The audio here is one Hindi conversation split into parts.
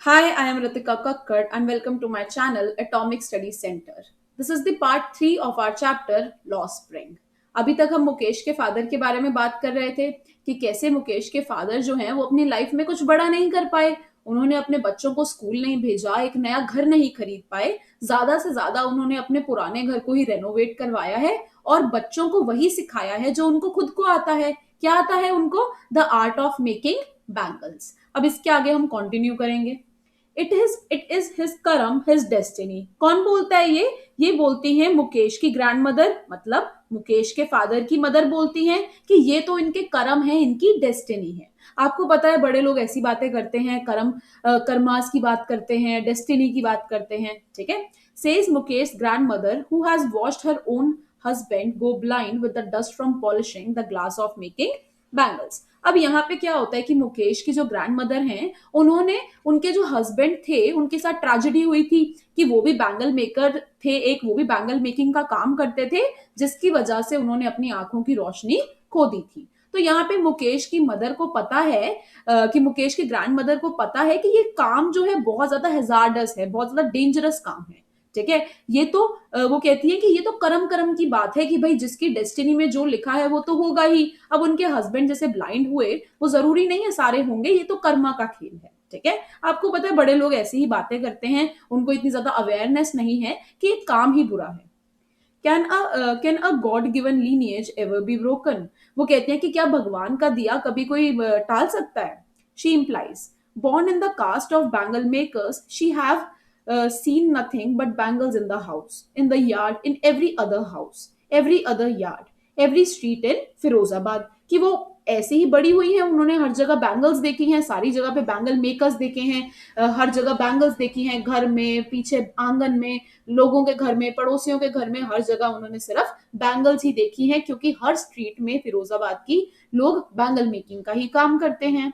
Hi, I am Ritika Kakkad and welcome to my channel Atomic Study Center. This is the part 3 of our chapter Law Spring. अभी तक हम मुकेश के फादर के बारे में बात कर रहे थे कि कैसे मुकेश के फादर जो हैं वो अपनी लाइफ में कुछ बड़ा नहीं कर पाए। उन्होंने अपने बच्चों को स्कूल नहीं भेजा, एक नया घर नहीं खरीद पाए, ज्यादा से ज्यादा उन्होंने अपने पुराने घर को ही रेनोवेट करवाया है और बच्चों को वही सिखाया है जो उनको खुद को आता है। क्या आता है उनको? The art of making bangles. अब इसके आगे हम कंटिन्यू करेंगे। इट इज हिज करम हिज डेस्टिनी। कौन बोलता है ये बोलती है मुकेश की ग्रैंड मदर, मतलब मुकेश के फादर की मदर बोलती हैं कि ये तो इनके करम है, इनकी डेस्टिनी है। आपको पता है बड़े लोग ऐसी बातें करते हैं, कर्मास की बात करते हैं, डेस्टिनी की बात करते हैं, ठीक है। Says Mukesh grand mother who has washed her own husband go blind with the dust from polishing the glass of making bangles. अब यहाँ पे क्या होता है कि मुकेश की जो ग्रैंड मदर हैं, उन्होंने उनके जो हस्बैंड थे उनके साथ ट्रेजेडी हुई थी कि वो भी बैंगल मेकर थे, एक वो भी बैंगल मेकिंग का काम करते थे, जिसकी वजह से उन्होंने अपनी आंखों की रोशनी खो दी थी। तो यहाँ पे मुकेश की मदर को पता है कि मुकेश की ग्रैंड मदर को पता है कि ये काम जो है बहुत ज्यादा हेजार्डस है, बहुत ज्यादा डेंजरस काम है, ठीक है। ये तो वो कहती है कि ये तो करम करम की बात है कि भाई जिसकी डेस्टिनी में जो लिखा है वो तो होगा ही। अब उनके हस्बैंड जैसे ब्लाइंड हुए, वो जरूरी नहीं है सारे होंगे, ये तो कर्मा का खेल है, ठीक है। आपको पता है बड़े लोग ऐसी ही बातें करते हैं, उनको इतनी ज्यादा अवेयरनेस नहीं है कि ये काम ही बुरा है। Can a God given lineage ever be broken? वो कहते हैं कि क्या भगवान का दिया कभी कोई टाल सकता है? She implies born in the caste of bangle makers, she have seen nothing but bangles in the house, in the yard, in every other house, every other yard, every street in Firozabad. कि वो ऐसे ही बड़ी हुई है, उन्होंने हर जगह बैंगल्स देखी हैं, सारी जगह पे बैंगल मेकर्स देखे हैं, हर जगह बैंगल्स देखी हैं, घर में, पीछे आंगन में, लोगों के घर में, पड़ोसियों के घर में, हर जगह उन्होंने सिर्फ बैंगल्स ही देखी हैं, क्योंकि हर स्ट्रीट में फिरोजाबाद की लोग बैंगल मेकिंग का ही काम करते हैं।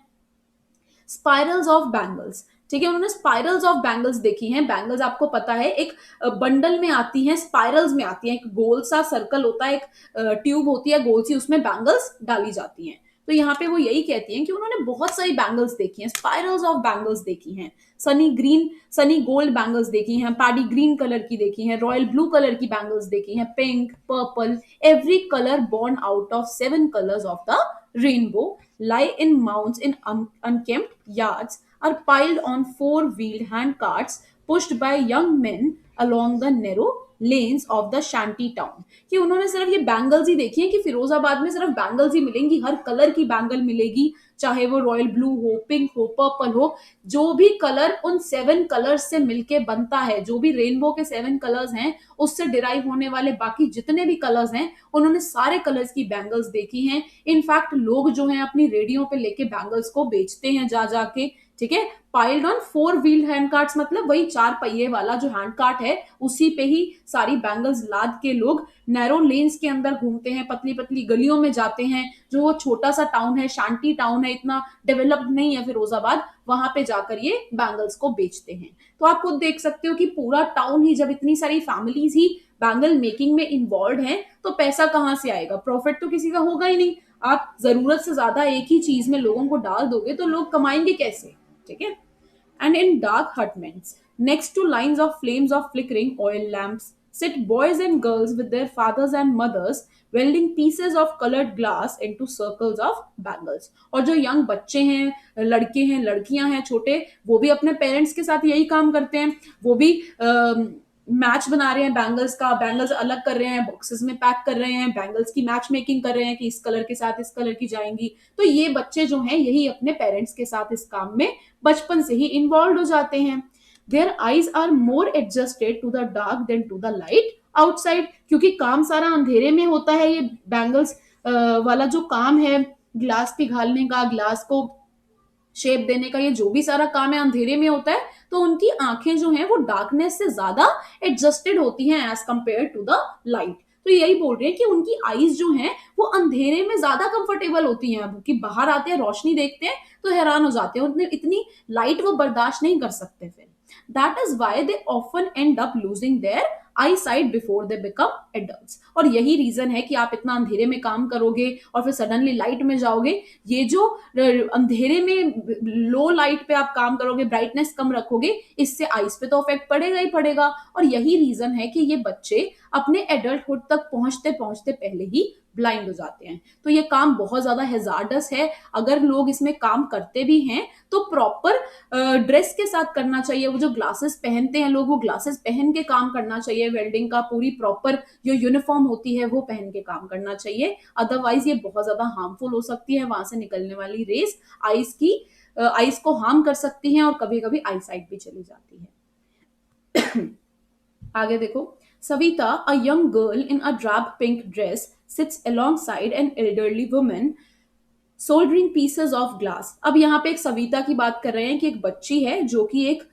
स्पाइरल्स ऑफ बैंगल्स, ठीक है, उन्होंने स्पाइरल्स ऑफ बैंगल्स देखी हैं। बैंगल्स आपको पता है एक बंडल में आती हैं, स्पाइरल्स में आती हैं, एक गोल सा सर्कल होता है, एक ट्यूब होती है गोल सी, उसमें बैंगल्स डाली जाती हैं। तो यहाँ पे वो यही कहती हैं कि उन्होंने बहुत सारी बैंगल्स देखी हैं, स्पाइरल्स ऑफ बैंगल्स देखी हैं, सनी गोल्ड बैंगल्स देखी हैं, पैडी ग्रीन कलर की देखी हैं, रॉयल ब्लू कलर की बैंगल्स देखी हैं, pink, purple, every colour born out of seven colors of the rainbow lie in mounds in unkempt yards, are piled on four-wheeled hand carts pushed by young men along the narrow lanes of the shanty town। कि उन्होंने सिर्फ ये बैंगल्स ही देखी है कि फिरोजाबाद में सिर्फ बैंगल्स ही मिलेंगी, हर कलर की बैंगल मिलेगी, चाहे वो रॉयल ब्लू हो, पिंक हो, पर्पल हो, जो भी कलर उन सेवन कलर्स से मिलके बनता है, जो भी रेनबो के सेवन कलर्स हैं उससे डिराइव होने वाले बाकी जितने भी कलर्स हैं, उन्होंने सारे कलर्स की बैंगल्स देखी हैं। इनफैक्ट लोग जो हैं अपनी रेडियो पे लेके बैंगल्स को बेचते हैं जा जाके, ठीक है। Piled on four wheel hand carts, मतलब वही चार पहिए वाला जो हैंड कार्ट है, उसी पे ही सारी बैंगल्स लाद के लोग नैरो लेन्स के अंदर घूमते हैं, पतली पतली गलियों में जाते हैं। जो वो छोटा सा टाउन है, शांति टाउन है, इतना डेवलप्ड नहीं है फिरोजाबाद, वहां पे जाकर ये बैंगल्स को बेचते हैं। तो आप खुद देख सकते हो कि पूरा टाउन ही, जब इतनी सारी फैमिलीज ही बैंगल मेकिंग में इन्वॉल्व हैं, तो पैसा कहाँ से आएगा? प्रॉफिट तो किसी का होगा ही नहीं। आप जरूरत से ज्यादा एक ही चीज में लोगों को डाल दोगे तो लोग कमाएंगे कैसे, ठीक है। And in dark hutments, next to lines of flames of flickering oil lamps, sit boys and girls with their fathers and mothers welding pieces of colored glass into circles of bangles। और जो यंग बच्चे हैं, लड़के हैं, लड़कियां हैं छोटे, वो भी अपने पेरेंट्स के साथ यही काम करते हैं। वो भी मैच बना रहे हैं बैंगल्स का, बैंगल्स अलग कर रहे हैं, बॉक्सेस में पैक कर रहे हैं, बैंगल्स की मैच मेकिंग कर रहे हैं कि इस कलर के साथ इस कलर की जाएंगी। तो ये बच्चे जो हैं यही अपने पेरेंट्स के साथ इस काम में बचपन से ही इन्वॉल्व हो जाते हैं। Their eyes are more adjusted to the dark than to the light outside, क्योंकि काम सारा अंधेरे में होता है। ये बैंगल्स वाला जो काम है, ग्लास पिघालने का, ग्लास को शेप देने का, ये जो भी सारा काम है अंधेरे में होता है, तो उनकी आंखें जो हैं वो डार्कनेस से ज्यादा एडजस्टेड होती हैं as compare to the light. तो यही बोल रहे हैं कि उनकी आईज जो हैं वो अंधेरे में ज्यादा कंफर्टेबल होती हैं। अब कि बाहर आते हैं, रोशनी देखते हैं तो हैरान हो जाते हैं, उतनी इतनी लाइट वो बर्दाश्त नहीं कर सकते फिर। That is why they often end up losing their eyesight before they become adults. और यही रीजन है कि आप इतना अंधेरे में काम करोगे और फिर सडनली लाइट में जाओगे, ये जो अंधेरे में लो लाइट पे आप काम करोगे, ब्राइटनेस कम रखोगे, इससे आईज पे तो इफेक्ट पड़ेगा ही पड़ेगा। और यही रीजन है कि ये बच्चे अपने एडल्टहुड तक पहुंचते पहुंचते पहले ही ब्लाइंड हो जाते हैं। तो ये काम बहुत ज्यादा हेजार्डस है। अगर लोग इसमें काम करते भी हैं तो प्रॉपर ड्रेस के साथ करना चाहिए। वो जो ग्लासेस पहनते हैं लोग, वो ग्लासेस पहन के काम करना चाहिए। वेल्डिंग का पूरी प्रॉपर जो यूनिफॉर्म होती है वो पहन के काम करना चाहिए। अदरवाइज ये बहुत ज्यादा हार्मफुल हो सकती है। वहां से निकलने वाली रेस आईज को हार्म कर सकती हैं और कभी कभी आई साइट भी चली जाती है। आगे देखो, Savita, a young girl in a drab pink dress, sits alongside an elderly woman soldering pieces of glass. अब यहाँ पे एक सविता की बात कर रहे हैं कि एक बच्ची है जो कि एक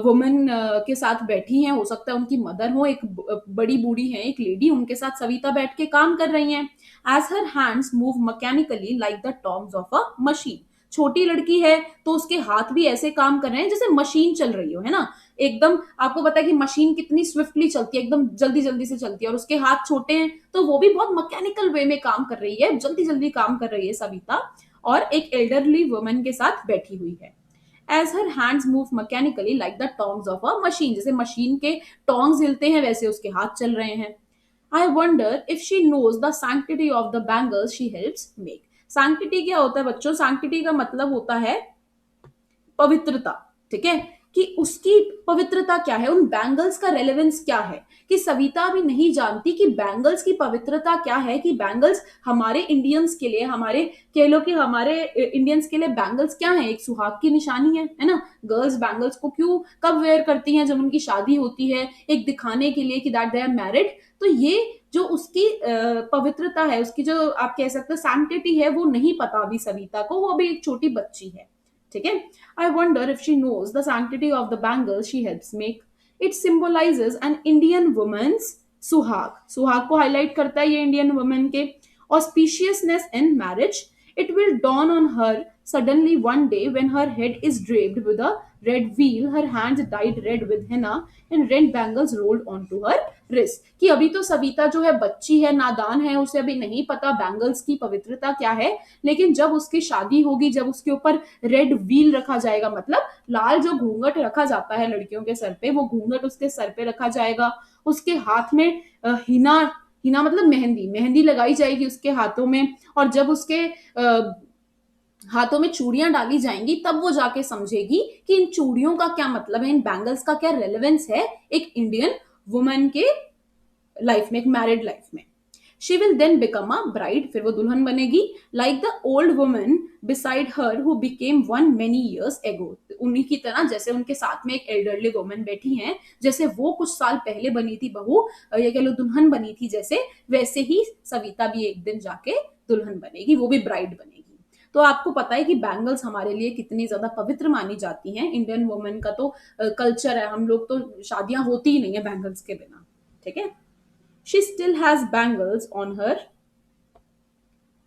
वुमन के साथ बैठी है, हो सकता है उनकी मदर हो, एक बड़ी बूढ़ी है, एक लेडी, उनके साथ सविता बैठ के काम कर रही हैं। As her hands move mechanically like the टॉर्म्स ऑफ अ मशीन। छोटी लड़की है तो उसके हाथ भी ऐसे काम कर रहे हैं जैसे मशीन चल रही हो, है ना। एकदम आपको पता है कि मशीन कितनी स्विफ्टली चलती है, एकदम जल्दी जल्दी से चलती है, और उसके हाथ छोटे हैं तो वो भी बहुत मैकेनिकल वे में काम कर रही है, जल्दी जल्दी काम कर रही है सविता, और एक एल्डरली वुमन के साथ बैठी हुई है। As her hands move mechanically like the tongs of a machine, जैसे मशीन के टोंग्स हिलते हैं वैसे उसके हाथ चल रहे हैं। I wonder if she knows the sanctity of the bangles she helps make. Sanctity क्या होता है बच्चों? सैंक्टिटी का मतलब होता है पवित्रता, ठीक है, कि उसकी पवित्रता क्या है, उन बैंगल्स का रेलेवेंस क्या है, कि सविता भी नहीं जानती कि बैंगल्स की पवित्रता क्या है, कि बैंगल्स हमारे इंडियंस के लिए, हमारे कह लो कि हमारे इंडियंस के लिए बैंगल्स क्या है? एक सुहाग की निशानी है ना। गर्ल्स बैंगल्स को क्यों कब वेयर करती हैं? जब उनकी शादी होती है, एक दिखाने के लिए कि दैट दे आर मैरिड। तो ये जो उसकी पवित्रता है, उसकी जो आप कह सकते हो सैंक्टिटी है, वो नहीं पता अभी सविता को, वो अभी एक छोटी बच्ची है, ठीक है। I wonder if she knows the sanctity of the bangles she helps make. It symbolizes an Indian woman's सुहाग, सुहाग को हाईलाइट करता है ये इंडियन वुमेन के auspiciousness in marriage. It will dawn on her suddenly one day when her head is draped with a red veil, her hands dyed red with henna, and red bangles rolled onto her wrist. कि अभी तो सविता जो है बच्ची है, नादान है, उसे अभी नहीं पता बैंगल्स की पवित्रता क्या है, लेकिन जब उसकी शादी होगी, जब उसके ऊपर रेड व्हील रखा जाएगा, मतलब लाल जो घूंघट रखा जाता है लड़कियों के सर पे, वो घूंघट उसके सर पे रखा जाएगा, उसके हाथ में हिना, हिना मतलब मेहंदी, मेहंदी लगाई जाएगी उसके हाथों में, और जब उसके हाथों में चूड़ियां डाली जाएंगी तब वो जाके समझेगी कि इन चूड़ियों का क्या मतलब है, इन बैंगल्स का क्या रेलेवेंस है एक इंडियन वुमन के लाइफ में, एक मैरिड लाइफ में। She will then become a bride, फिर वो दुल्हन बनेगी, like the old woman beside her who became one many years ago. उन्हीं की तरह, जैसे उनके साथ में एक एल्डरली वुमन बैठी हैं, जैसे वो कुछ साल पहले बनी थी बहू, ये कह लो दुल्हन बनी थी जैसे, वैसे ही सविता भी एक दिन जाके दुल्हन बनेगी, वो भी ब्राइड बनेगी। तो आपको पता है कि बैंगल्स हमारे लिए कितनी ज्यादा पवित्र मानी जाती हैं। इंडियन वुमेन का तो कल्चर है, हम लोग तो शादियां होती ही नहीं है बैंगल्स के बिना, ठीक है। She still has bangles on her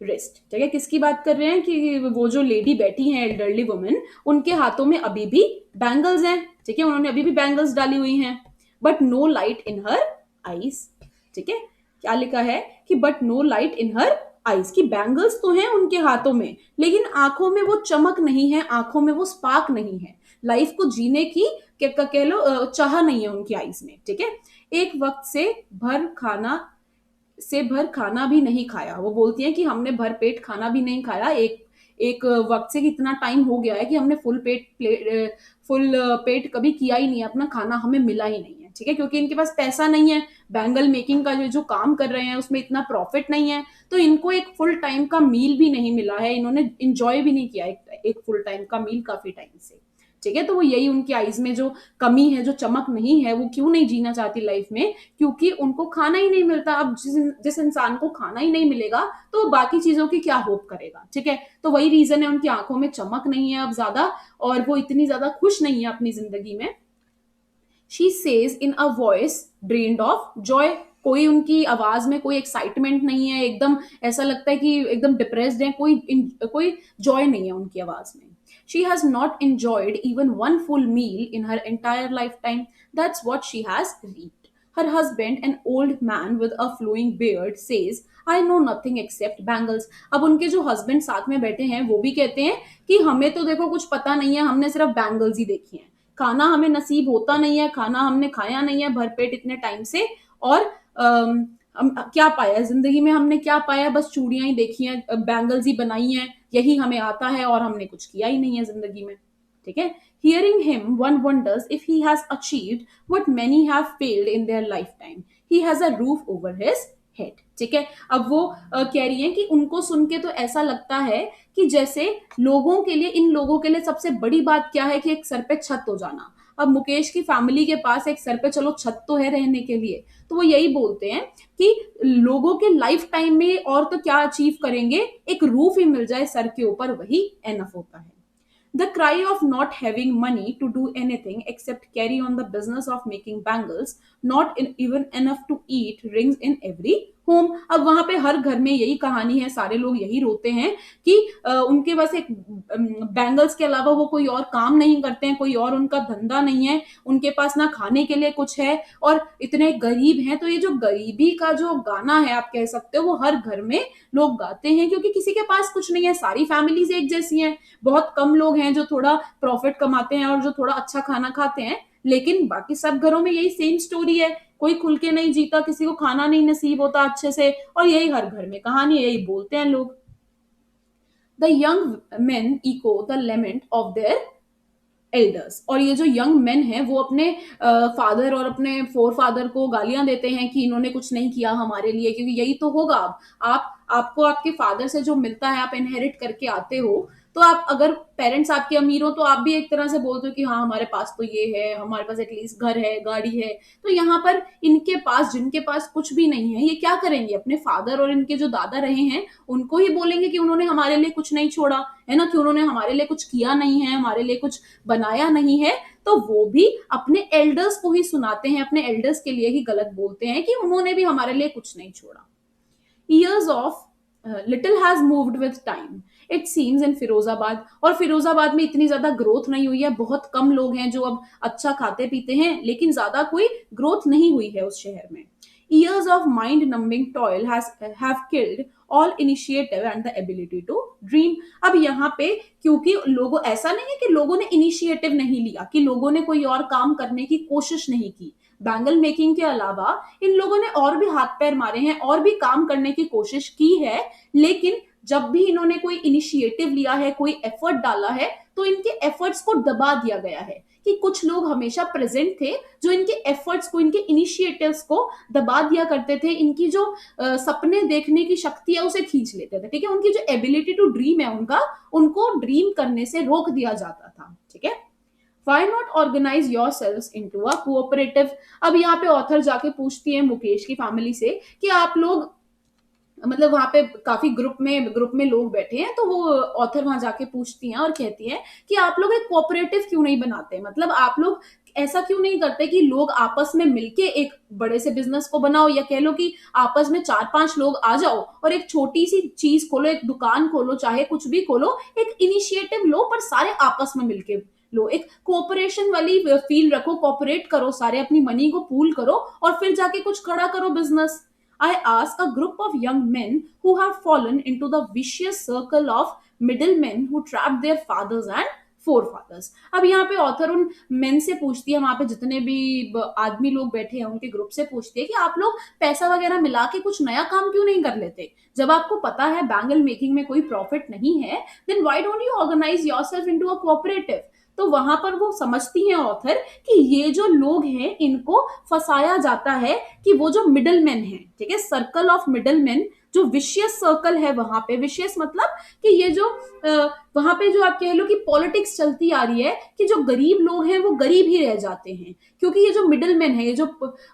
wrist, ठीक है। किसकी बात कर रहे हैं? कि वो जो लेडी बैठी है एल्डरली वुमेन, उनके हाथों में अभी भी बैंगल्स हैं, ठीक है, उन्होंने अभी भी बैंगल्स डाली हुई हैं। But no light in her eyes, ठीक है, क्या लिखा है कि but no light in her eyes, की बैंगल्स तो हैं उनके हाथों में, लेकिन आंखों में वो चमक नहीं है, आंखों में वो स्पार्क नहीं है, लाइफ को जीने की कह लो चाह नहीं है उनकी आईज में, ठीक है। एक वक्त से भर खाना भी नहीं खाया, वो बोलती है कि हमने भर पेट खाना भी नहीं खाया, एक एक वक्त से इतना टाइम हो गया है कि हमने फुल पेट कभी किया ही नहीं है, अपना खाना हमें मिला ही नहीं है, ठीक है, क्योंकि इनके पास पैसा नहीं है, बैंगल मेकिंग का जो जो काम कर रहे हैं उसमें इतना प्रॉफिट नहीं है, तो इनको एक फुल टाइम का मील भी नहीं मिला है, इन्होंने इंजॉय भी नहीं किया एक फुल टाइम का मील काफी टाइम से, ठीक है। तो वो यही उनकी आईज में जो कमी है, जो चमक नहीं है, वो क्यों नहीं जीना चाहती लाइफ में, क्योंकि उनको खाना ही नहीं मिलता। अब जिस इंसान को खाना ही नहीं मिलेगा तो बाकी चीजों की क्या होप करेगा, ठीक है। तो वही रीजन है, उनकी आंखों में चमक नहीं है अब ज्यादा, और वो इतनी ज्यादा खुश नहीं है अपनी जिंदगी में। She says in a voice drained of Joy, कोई उनकी आवाज में कोई एक्साइटमेंट नहीं है, एकदम ऐसा लगता है कि एकदम डिप्रेस्ड है, कोई जॉय नहीं है उनकी आवाज में। She has not enjoyed even one full meal in her entire lifetime. That's what she has reaped. Her husband, an old man with a flowing beard, says, I know nothing except bangles. अब उनके जो हस्बैंड साथ में बैठे हैं वो भी कहते हैं कि हमें तो देखो कुछ पता नहीं है, हमने सिर्फ बैंगल्स ही देखी हैं, खाना हमें नसीब होता नहीं है, खाना हमने खाया नहीं है भरपेट इतने टाइम से, और हम क्या पाया जिंदगी में, हमने क्या पाया, बस चूड़ियां ही देखी हैं, बैंगल्स ही बनाई हैं, यही हमें आता है और हमने कुछ किया ही नहीं है जिंदगी में। ठीक है। Hearing him, one wonders if he has achieved what many have failed in their lifetime. He has a roof over his head. ठीक है। अब वो कह रही हैं कि उनको सुन के तो ऐसा लगता है कि जैसे लोगों के लिए, इन लोगों के लिए सबसे बड़ी बात क्या है कि एक सर पे छत हो जाना। अब मुकेश की फैमिली के पास एक सर पे चलो छत तो है रहने के लिए, तो वो यही बोलते हैं कि लोगों के लाइफ टाइम में और तो क्या अचीव करेंगे, एक रूफ ही मिल जाए सर के ऊपर वही एनफ होता है। The cry of not having money to do anything except carry on the business of making bangles, even enough to eat, rings in every home. अब वहां पे हर घर में यही कहानी है, सारे लोग यही रोते हैं कि उनके पास एक बैंगल्स के अलावा वो कोई और काम नहीं करते हैं, कोई और उनका धंधा नहीं है, उनके पास ना खाने के लिए कुछ है और इतने गरीब हैं। तो ये जो गरीबी का जो गाना है आप कह सकते हो, वो हर घर में लोग गाते हैं, क्योंकि किसी के पास कुछ नहीं है, सारी फैमिलीज एक जैसी हैं, बहुत कम लोग हैं जो थोड़ा प्रॉफिट कमाते हैं और जो थोड़ा अच्छा खाना खाते हैं, लेकिन बाकी सब घरों में यही सेम स्टोरी है, कोई खुल के नहीं जीता, किसी को खाना नहीं नसीब होता अच्छे से, और यही हर घर में कहानी है, यही बोलते हैं लोग। The young men echo the lament of their elders, और ये जो यंग मेन हैं वो अपने फादर और अपने फोर फादर को गालियां देते हैं कि इन्होंने कुछ नहीं किया हमारे लिए, क्योंकि यही तो होगा। अब आपको आपके फादर से जो मिलता है, आप इनहेरिट करके आते हो, तो आप अगर पेरेंट्स आपके अमीर हो तो आप भी एक तरह से बोलते हो कि हाँ हमारे पास तो ये है, हमारे पास एटलीस्ट घर है, गाड़ी है। तो यहाँ पर इनके पास, जिनके पास कुछ भी नहीं है, ये क्या करेंगे, अपने फादर और इनके जो दादा रहे हैं उनको ही बोलेंगे कि उन्होंने हमारे लिए कुछ नहीं छोड़ा है ना, कि उन्होंने हमारे लिए कुछ किया नहीं है, हमारे लिए कुछ बनाया नहीं है। तो वो भी अपने एल्डर्स को ही सुनाते हैं, अपने एल्डर्स के लिए ही गलत बोलते हैं कि उन्होंने भी हमारे लिए कुछ नहीं छोड़ा। Years of little has moved with time, it seems in Firozabad, और फिरोजाबाद में इतनी ज्यादा ग्रोथ नहीं हुई है, बहुत कम लोग हैं जो अब अच्छा खाते पीते हैं, लेकिन ज्यादा कोई ग्रोथ नहीं हुई है उस शहर में। Years of mind numbing toil have killed all initiative and the ability to dream. अब यहाँ पे क्योंकि लोगों, ऐसा नहीं है कि लोगों ने इनिशिएटिव नहीं लिया, कि लोगों ने कोई और काम करने की कोशिश नहीं की, बैंगल मेकिंग के अलावा इन लोगों ने और भी हाथ पैर मारे हैं, और भी काम करने की कोशिश की है, लेकिन जब भी इन्होंने कोई इनिशिएटिव लिया है, कोई एफर्ट डाला है, तो इनके एफर्ट्स को दबा दिया गया है। कि कुछ लोग हमेशा प्रेजेंट थे जो इनके एफर्ट्स को, इनके इनिशिएटिव्स को दबा दिया करते थे, इनकी जो सपने देखने की शक्ति है उसे खींच लेते थे। ठीक है। उनकी जो एबिलिटी टू ड्रीम है, उनको ड्रीम करने से रोक दिया जाता था। ठीक है। Why not organize yourselves into a cooperative? अब यहाँ पे ऑथर जाके पूछती है मुकेश की फैमिली से कि आप लोग, मतलब वहां पे काफी ग्रुप में लोग बैठे हैं, तो वो ऑथर वहां जाके पूछती हैं और कहती है कि आप लोग एक कोऑपरेटिव क्यों नहीं बनाते, मतलब आप लोग ऐसा क्यों नहीं करते कि लोग आपस में मिलके एक बड़े से बिजनेस को बनाओ, या कह लो कि आपस में 4-5 लोग आ जाओ और एक छोटी सी चीज खोलो, एक दुकान खोलो, चाहे कुछ भी खोलो, एक इनिशिएटिव लो, पर सारे आपस में मिलके लो, एक कोऑपरेशन वाली फील रखो, कोऑपरेट करो, सारे अपनी मनी को पूल करो और फिर जाके कुछ खड़ा करो business. I ask a group of young men who have fallen into the vicious circle of middlemen who trapped their fathers and forefathers. अब यहाँ पे ऑथर उन मेन से पूछती है, वहां पे जितने भी आदमी लोग बैठे हैं उनके ग्रुप से पूछती है कि आप लोग पैसा वगैरह मिला के कुछ नया काम क्यों नहीं कर लेते, जब आपको पता है बैंगल मेकिंग में कोई प्रॉफिट नहीं है, then why don't you organize yourself into a cooperative. तो वहां पर वो समझती हैं ऑथर कि ये जो लोग हैं इनको फंसाया जाता है, कि वो जो मिडल मैन है, ठीक है, सर्कल ऑफ मिडल मैन, जो विशियस सर्कल है वहां पे, विशियस मतलब कि ये जो वहां पे जो आप कह लो कि पॉलिटिक्स चलती आ रही है, कि जो गरीब लोग हैं वो गरीब ही रह जाते हैं, क्योंकि ये जो मिडल मैन है, ये जो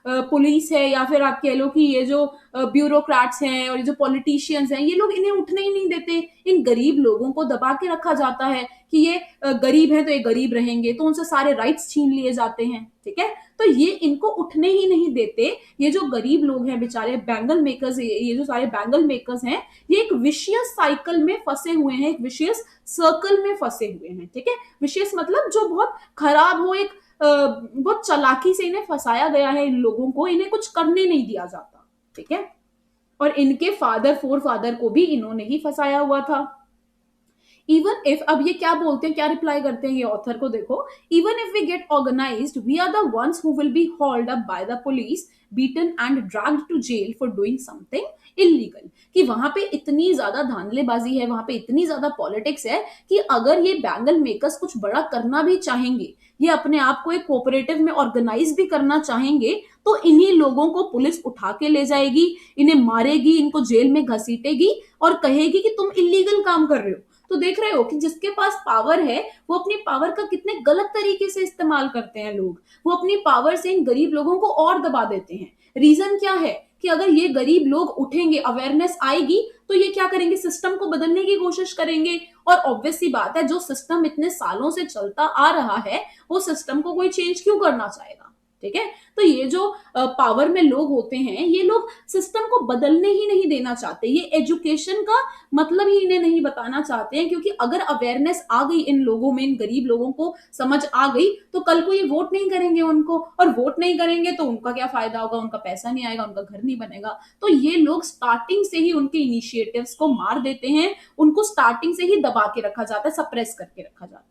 पुलिस है, या फिर आप कह लो कि ये जो ब्यूरोक्रेट्स हैं और ये जो पॉलिटिशियंस हैं, ये लोग इन्हें उठने ही नहीं देते, इन गरीब लोगों को दबा के रखा जाता है कि ये गरीब हैं तो ये गरीब रहेंगे, तो उनसे सारे राइट्स छीन लिए जाते हैं। ठीक है। तो ये इनको उठने ही नहीं देते, ये जो गरीब लोग हैं बेचारे बैंगल मेकर्स, ये जो सारे बैंगल मेकर्स हैं, ये एक विशियस साइकिल में फंसे हुए हैं, एक विशियस सर्कल में फंसे हुए हैं। ठीक है। विशियस मतलब जो बहुत खराब हो, एक बहुत चालाकी से इन्हें फंसाया गया है, इन लोगों को इन्हें कुछ करने नहीं दिया जाता। ठीक है, और इनके फादर फोर फादर को भी इन्होंने ही फंसाया हुआ था। इवन इफ, अब ये क्या बोलते हैं, क्या रिप्लाई करते हैं ये ऑथर को देखो, even if we get organized we are the ones who will be hauled up by the police, beaten and dragged to jail for doing something illegal. कि वहां पे इतनी ज्यादा धांधलेबाजी है, वहां पे इतनी ज्यादा पॉलिटिक्स है कि अगर ये बैंगल मेकर्स कुछ बड़ा करना भी चाहेंगे, ये अपने आप को एक कोऑपरेटिव में ऑर्गेनाइज भी करना चाहेंगे, तो इन्हीं लोगों को पुलिस उठा के ले जाएगी, इन्हें मारेगी, इनको जेल में घसीटेगी और कहेगी कि तुम इलीगल काम कर रहे हो। तो देख रहे हो कि जिसके पास पावर है वो अपनी पावर का कितने गलत तरीके से इस्तेमाल करते हैं लोग। वो अपनी पावर से इन गरीब लोगों को और दबा देते हैं। रीजन क्या है कि अगर ये गरीब लोग उठेंगे, अवेयरनेस आएगी, तो ये क्या करेंगे, सिस्टम को बदलने की कोशिश करेंगे। और ऑब्वियस सी बात है, जो सिस्टम इतने सालों से चलता आ रहा है वो सिस्टम को कोई चेंज क्यों करना चाहेगा। ठीक है, तो ये जो पावर में लोग होते हैं, ये लोग सिस्टम को बदलने ही नहीं देना चाहते, ये एजुकेशन का मतलब ही इन्हें नहीं बताना चाहते हैं। क्योंकि अगर अवेयरनेस आ गई इन लोगों में, इन गरीब लोगों को समझ आ गई, तो कल को ये वोट नहीं करेंगे उनको, और वोट नहीं करेंगे तो उनका क्या फायदा होगा, उनका पैसा नहीं आएगा, उनका घर नहीं बनेगा। तो ये लोग स्टार्टिंग से ही उनके इनिशिएटिव्स को मार देते हैं, उनको स्टार्टिंग से ही दबा के रखा जाता है, सप्रेस करके रखा जाता है।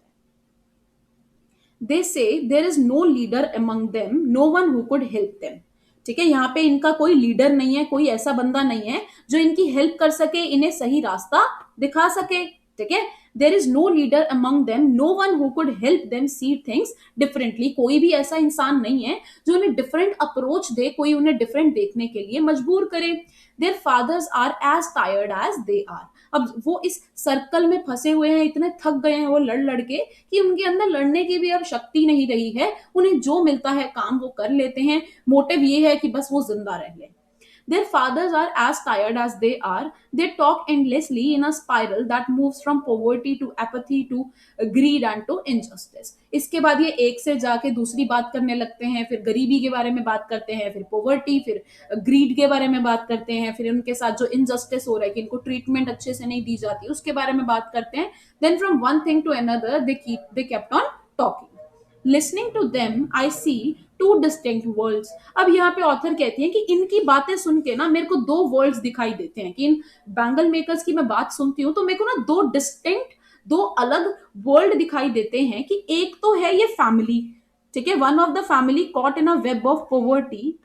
They say there is no leader among them, no one who could help them. ठीक है, यहाँ पे इनका कोई लीडर नहीं है, कोई ऐसा बंदा नहीं है जो इनकी हेल्प कर सके, इन्हें सही रास्ता दिखा सके। ठीक है, there is no leader among them, no one who could help them see things differently. कोई भी ऐसा इंसान नहीं है जो उन्हें डिफरेंट अप्रोच दे, कोई उन्हें डिफरेंट देखने के लिए मजबूर करे। Their fathers are as tired as they are. अब वो इस सर्कल में फंसे हुए हैं, इतने थक गए हैं वो लड़ लड़ के कि उनके अंदर लड़ने की भी अब शक्ति नहीं रही है। उन्हें जो मिलता है काम वो कर लेते हैं, मोटिव ये है कि बस वो जिंदा रह ले। Their fathers are as tired as they are. They talk endlessly in a spiral that moves from poverty to apathy to greed and to injustice. इसके बाद ये एक से जाके दूसरी बात करने लगते हैं, फिर गरीबी के बारे में बात करते हैं, फिर पोवर्टी, फिर ग्रीड के बारे में बात करते हैं, फिर उनके साथ जो इनजस्टिस हो रहा है कि इनको ट्रीटमेंट अच्छे से नहीं दी जाती उसके बारे में बात करते हैं। Then from one thing to another they kept on talking. Listening to them I see two distinct worlds. अब यहाँ पे ऑथर कहती है कि इनकी बातें सुन के ना मेरे को दो वर्ल्ड्स दिखाई देते हैं। कि इन बैंगल मेकर्स की मैं बात सुनती हूँ तो मेरे को ना दो डिस्टिंक्ट, दो अलग वर्ल्ड दिखाई देते हैं। कि एक तो है ये फैमिली, ठीक है, one of the family caught in a web of poverty,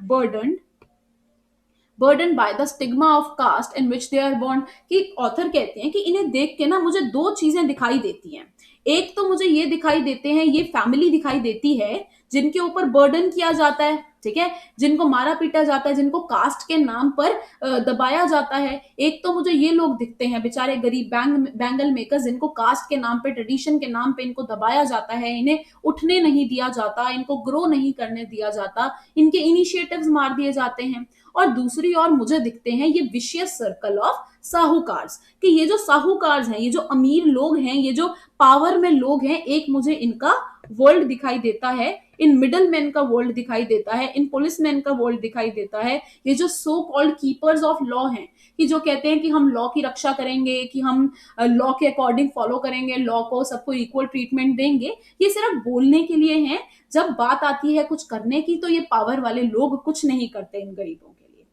burdened by the stigma of caste in which they are born। कि ऑथर कहते हैं कि इन्हें देख के ना मुझे दो चीजें दिखाई देती हैं। एक तो मुझे ये दिखाई देते हैं, ये फैमिली दिखाई देती है जिनके ऊपर बर्डन किया जाता है, ठीक है, जिनको मारा पीटा जाता है, जिनको कास्ट के नाम पर दबाया जाता है। एक तो मुझे ये लोग दिखते हैं बेचारे गरीब बैंगल मेकर्स, जिनको कास्ट के नाम पे, ट्रेडिशन के नाम पे इनको दबाया जाता है, इन्हें उठने नहीं दिया जाता, इनको ग्रो नहीं करने दिया जाता, इनके इनिशिएटिव्स मार दिए जाते हैं। और दूसरी ओर मुझे दिखते हैं ये विशियस सर्कल ऑफ साहूकार्स। कि ये जो साहूकार्स हैं, ये जो अमीर लोग हैं, ये जो पावर में लोग हैं, एक मुझे इनका वर्ल्ड दिखाई देता है, इन मिडल मैन का वर्ल्ड दिखाई देता है, इन पुलिस मैन का वर्ल्ड दिखाई देता है। ये जो so called keepers of law हैं, कि जो कहते हैं कि हम लॉ की रक्षा करेंगे, कि हम लॉ के अकॉर्डिंग फॉलो करेंगे, लॉ को सबको इक्वल ट्रीटमेंट देंगे, ये सिर्फ बोलने के लिए हैं। जब बात आती है कुछ करने की तो ये पावर वाले लोग कुछ नहीं करते इन गरीबों के लिए।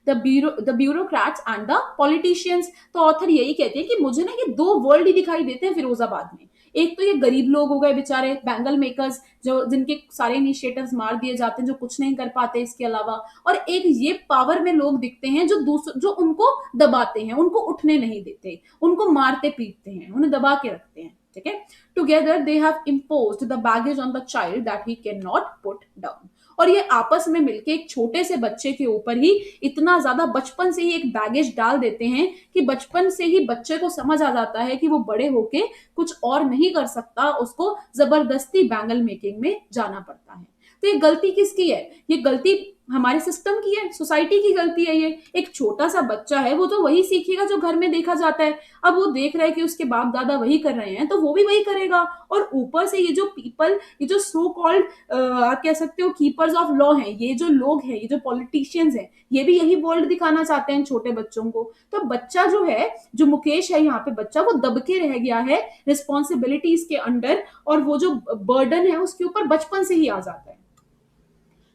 The bureaucrats and the politicians. तो ऑथर यही कहते हैं कि मुझे ना ये दो वर्ल्ड ही दिखाई देते हैं फिरोजाबाद में। एक तो ये गरीब लोग हो गए बेचारे बैंगल मेकर्स, जो जिनके सारे इनिशिएटिव्स मार दिए जाते हैं, जो कुछ नहीं कर पाते इसके अलावा। और एक ये पावर में लोग दिखते हैं जो उनको दबाते हैं, उनको उठने नहीं देते, उनको मारते पीटते हैं, उन्हें दबा के रखते हैं। ठीक है, together they have imposed the baggage on the child that he can not put down. और ये आपस में मिलके एक छोटे से बच्चे के ऊपर ही इतना ज्यादा बचपन से ही एक बैगेज डाल देते हैं कि बचपन से ही बच्चे को समझ आ जाता है कि वो बड़े होके कुछ और नहीं कर सकता, उसको जबरदस्ती बैंगल मेकिंग में जाना पड़ता है। तो ये गलती किसकी है? ये गलती हमारे सिस्टम की है, सोसाइटी की गलती है ये। एक छोटा सा बच्चा है, वो तो वही सीखेगा जो घर में देखा जाता है। अब वो देख रहा है कि उसके बाप दादा वही कर रहे हैं, तो वो भी वही करेगा। और ऊपर से ये जो पीपल, ये जो सो कॉल्ड आप कह सकते हो कीपर्स ऑफ लॉ हैं, ये जो लोग हैं, ये जो पॉलिटिशियंस हैं, ये भी यही वर्ल्ड दिखाना चाहते हैं छोटे बच्चों को। तो बच्चा जो है, जो मुकेश है यहाँ पे बच्चा, वो दब के रह गया है रिस्पॉन्सिबिलिटीज के अंडर, और वो जो बर्डन है उसके ऊपर बचपन से ही आ जाता है।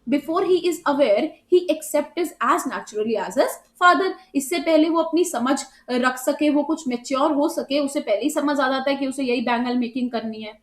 Before he is aware he accepts as naturally as his father. इससे पहले वो अपनी समझ रख सके, वो कुछ मेच्योर हो सके, उसे पहले ही समझ आ जाता है कि उसे यही बैंगल मेकिंग करनी है।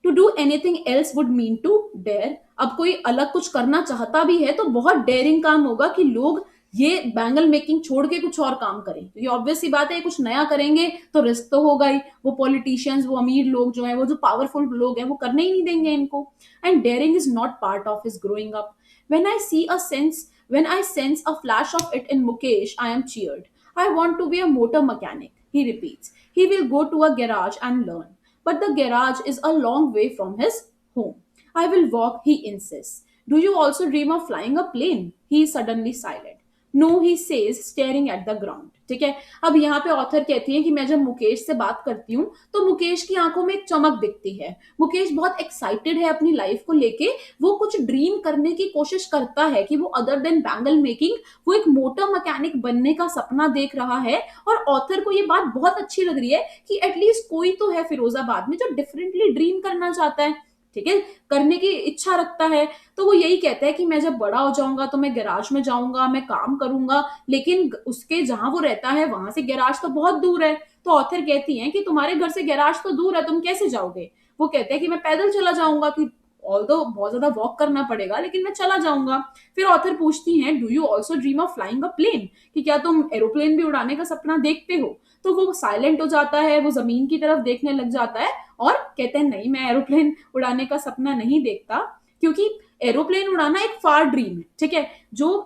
To do anything else would mean to dare. अब कोई अलग कुछ करना चाहता भी है तो बहुत डेयरिंग काम होगा कि लोग ये बैंगल मेकिंग छोड़ के कुछ और काम करें। तो ये ऑब्वियस सी बात है, कुछ नया करेंगे तो रिस्क तो होगा ही। वो पॉलिटिशियंस, वो अमीर लोग जो हैं, वो जो पावरफुल लोग हैं, वो करने ही नहीं देंगे इनको। And daring is not part of his growing up. When I see a sense when I sense a flash of it in Mukesh, I am cheered. I want to be a motor mechanic, he repeats. He will go to a garage and learn. But the garage is a long way from his home. I will walk, he insists. Do you also dream of flying a plane? He is suddenly silent. No, he says, staring at the ground. ठीक है। अब यहाँ पे ऑथर कहती है कि मैं जब मुकेश से बात करती हूँ तो मुकेश की आंखों में एक चमक दिखती है। मुकेश बहुत एक्साइटेड है अपनी लाइफ को लेके। वो कुछ ड्रीम करने की कोशिश करता है कि वो अदर देन बैंगल मेकिंग, वो एक मोटर मैकेनिक बनने का सपना देख रहा है। और ऑथर को ये बात बहुत अच्छी लग रही है कि एटलीस्ट कोई तो है फिरोजाबाद में जो डिफरेंटली ड्रीम करना चाहता है, ठीक है, करने की इच्छा रखता है। तो वो यही कहता है कि मैं जब बड़ा हो जाऊंगा तो मैं गैराज में जाऊंगा, मैं काम करूंगा, लेकिन उसके जहां वो रहता है वहां से गैराज तो बहुत दूर है। तो ऑथर कहती हैं कि तुम्हारे घर से गैराज तो दूर है, तुम कैसे जाओगे? वो कहते हैं कि मैं पैदल चला जाऊंगा, कि ऑल्दो बहुत ज्यादा वॉक करना पड़ेगा, लेकिन मैं चला जाऊंगा। फिर ऑथर पूछती हैं, do you also dream of flying a plane? कि क्या तुम एरोप्लेन भी उड़ाने का सपना देखते हो? तो वो साइलेंट हो जाता है, वो जमीन की तरफ देखने लग जाता है और कहते हैं, नहीं, मैं एरोप्लेन उड़ाने का सपना नहीं देखता, क्योंकि एरोप्लेन उड़ाना एक फार ड्रीम है, ठीक है। जो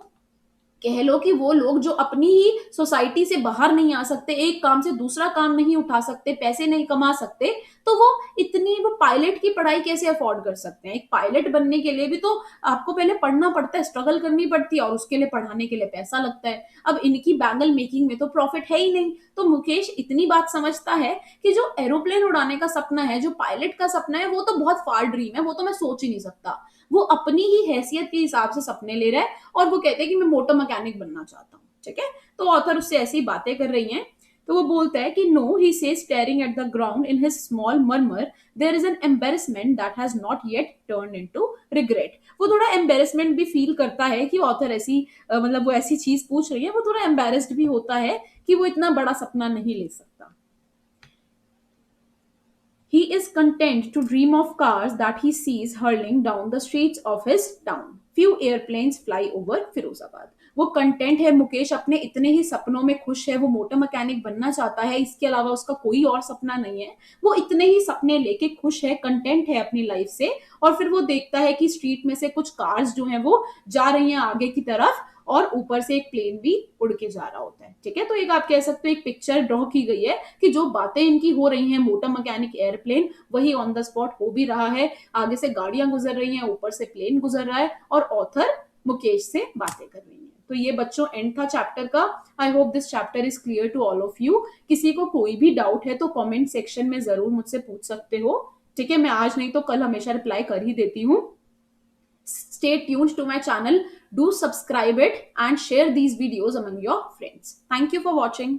कह लो कि वो लोग जो अपनी ही सोसाइटी से बाहर नहीं आ सकते, एक काम से दूसरा काम नहीं उठा सकते, पैसे नहीं कमा सकते, तो वो पायलट की पढ़ाई कैसे अफोर्ड कर सकते हैं? एक पायलट बनने के लिए भी तो आपको पहले पढ़ना पड़ता है, स्ट्रगल करनी पड़ती है, और उसके लिए पढ़ाने के लिए पैसा लगता है। अब इनकी बैंगल मेकिंग में तो प्रॉफिट है ही नहीं। तो मुकेश इतनी बात समझता है कि जो एरोप्लेन उड़ाने का सपना है, जो पायलट का सपना है, वो तो बहुत फार ड्रीम है, वो तो मैं सोच ही नहीं सकता। वो अपनी ही हैसियत के हिसाब से सपने ले रहा है, और वो कहते हैं कि मैं मोटर मैकेनिक बनना चाहता हूँ, ठीक है। तो ऑथर उससे ऐसी बातें कर रही हैं। तो वो बोलता है कि no, he says staring at the ground in his small murmur, there is an embarrassment that has not yet turned into regret. वो थोड़ा एम्बेरसमेंट भी फील करता है कि ऑथर ऐसी मतलब वो ऐसी चीज पूछ रही है। वो थोड़ा एम्बेरस्ड भी होता है कि वो इतना बड़ा सपना नहीं ले सकता। He is content to dream of cars that he sees hurling down the streets of his town. Few airplanes fly over Firozabad. वो कंटेंट है, मुकेश अपने इतने ही सपनों में खुश है। वो मोटर मैकेनिक बनना चाहता है, इसके अलावा उसका कोई और सपना नहीं है। वो इतने ही सपने लेके खुश है, कंटेंट है अपनी लाइफ से। और फिर वो देखता है कि स्ट्रीट में से कुछ कार्स जो हैं वो जा रही हैं आगे की तरफ, और ऊपर से एक प्लेन भी उड़ के जा रहा होता है, ठीक है। तो एक आप कह सकते हो एक पिक्चर ड्रॉ की गई है कि जो बातें इनकी हो रही हैं, मोटर मैकेनिक, एयरप्लेन, वही ऑन द स्पॉट हो भी रहा है। आगे से गाड़ियां गुजर रही हैं, ऊपर से प्लेन गुजर रहा है, और ऑथर मुकेश से बातें कर रही है। तो ये बच्चों एंड था चैप्टर का। I hope this chapter is clear to all of you. किसी को कोई भी डाउट है तो कमेंट सेक्शन में जरूर मुझसे पूछ सकते हो, ठीक है। मैं आज नहीं तो कल हमेशा रिप्लाई कर ही देती हूँ। Stay tuned to my channel. Do subscribe it and share these videos among your friends. Thank you for watching.